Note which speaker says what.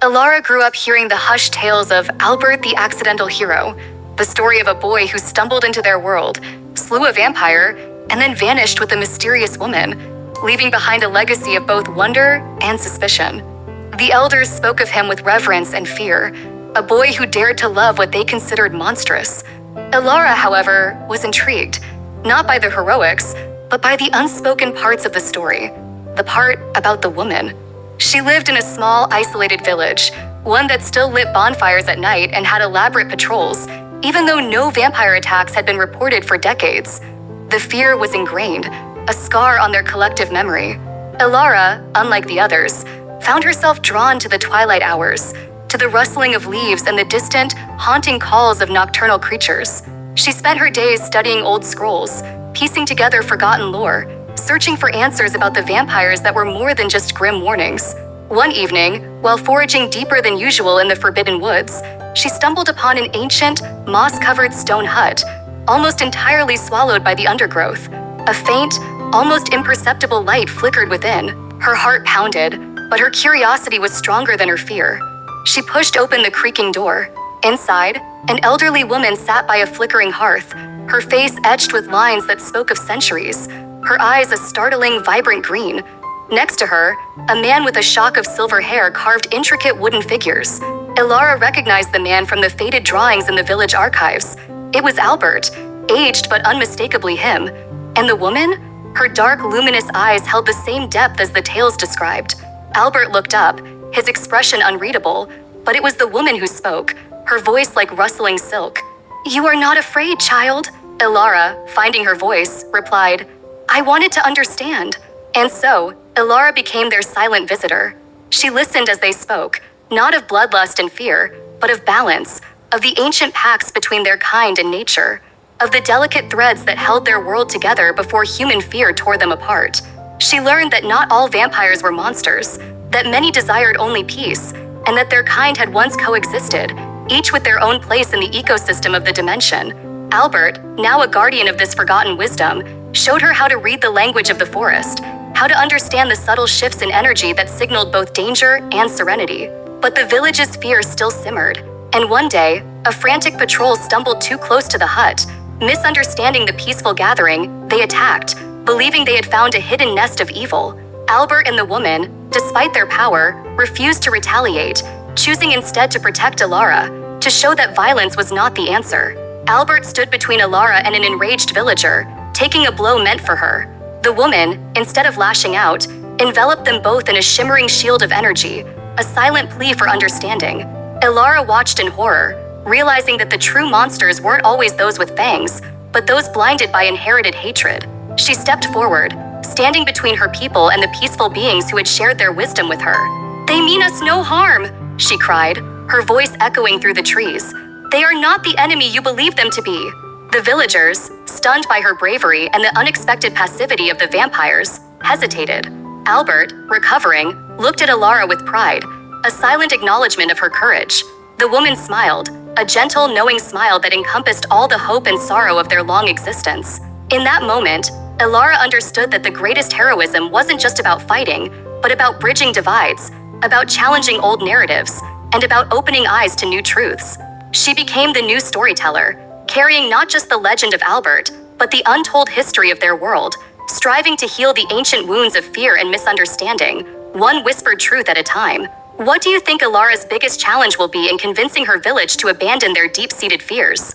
Speaker 1: Elara grew up hearing the hushed tales of Albert the Accidental Hero, the story of a boy who stumbled into their world, slew a vampire, and then vanished with a mysterious woman, leaving behind a legacy of both wonder and suspicion. The elders spoke of him with reverence and fear, a boy who dared to love what they considered monstrous. Elara, however, was intrigued, not by the heroics, but by the unspoken parts of the story, the part about the woman. She lived in a small, isolated village, one that still lit bonfires at night and had elaborate patrols, even though no vampire attacks had been reported for decades. The fear was ingrained, a scar on their collective memory. Elara, unlike the others, found herself drawn to the twilight hours, to the rustling of leaves and the distant, haunting calls of nocturnal creatures. She spent her days studying old scrolls, piecing together forgotten lore, searching for answers about the vampires that were more than just grim warnings. One evening, while foraging deeper than usual in the Forbidden Woods, she stumbled upon an ancient, moss-covered stone hut, almost entirely swallowed by the undergrowth. A faint, almost imperceptible light flickered within. Her heart pounded, but her curiosity was stronger than her fear. She pushed open the creaking door. Inside, an elderly woman sat by a flickering hearth, her face etched with lines that spoke of centuries, her eyes a startling, vibrant green. Next to her, a man with a shock of silver hair carved intricate wooden figures. Elara recognized the man from the faded drawings in the village archives. It was Albert, aged but unmistakably him. And the woman? Her dark, luminous eyes held the same depth as the tales described. Albert looked up, his expression unreadable, but it was the woman who spoke, her voice like rustling silk. "You are not afraid, child?" Elara, finding her voice, replied, "I wanted to understand." And so, Elara became their silent visitor. She listened as they spoke, not of bloodlust and fear, but of balance, of the ancient pacts between their kind and nature, of the delicate threads that held their world together before human fear tore them apart. She learned that not all vampires were monsters, that many desired only peace, and that their kind had once coexisted, each with their own place in the ecosystem of the dimension. Albert, now a guardian of this forgotten wisdom, showed her how to read the language of the forest, how to understand the subtle shifts in energy that signaled both danger and serenity. But the village's fear still simmered, and one day, a frantic patrol stumbled too close to the hut. Misunderstanding the peaceful gathering, they attacked, believing they had found a hidden nest of evil. Albert and the woman, despite their power, refused to retaliate, choosing instead to protect Elara, to show that violence was not the answer. Albert stood between Elara and an enraged villager, taking a blow meant for her. The woman, instead of lashing out, enveloped them both in a shimmering shield of energy, a silent plea for understanding. Elara watched in horror, realizing that the true monsters weren't always those with fangs, but those blinded by inherited hatred. She stepped forward, standing between her people and the peaceful beings who had shared their wisdom with her. "They mean us no harm," she cried, her voice echoing through the trees. "They are not the enemy you believe them to be." The villagers, stunned by her bravery and the unexpected passivity of the vampires, hesitated. Albert, recovering, looked at Elara with pride, a silent acknowledgement of her courage. The woman smiled, a gentle, knowing smile that encompassed all the hope and sorrow of their long existence. In that moment, Elara understood that the greatest heroism wasn't just about fighting, but about bridging divides, about challenging old narratives, and about opening eyes to new truths. She became the new storyteller, carrying not just the legend of Albert, but the untold history of their world, striving to heal the ancient wounds of fear and misunderstanding, one whispered truth at a time. What do you think Elara's biggest challenge will be in convincing her village to abandon their deep-seated fears?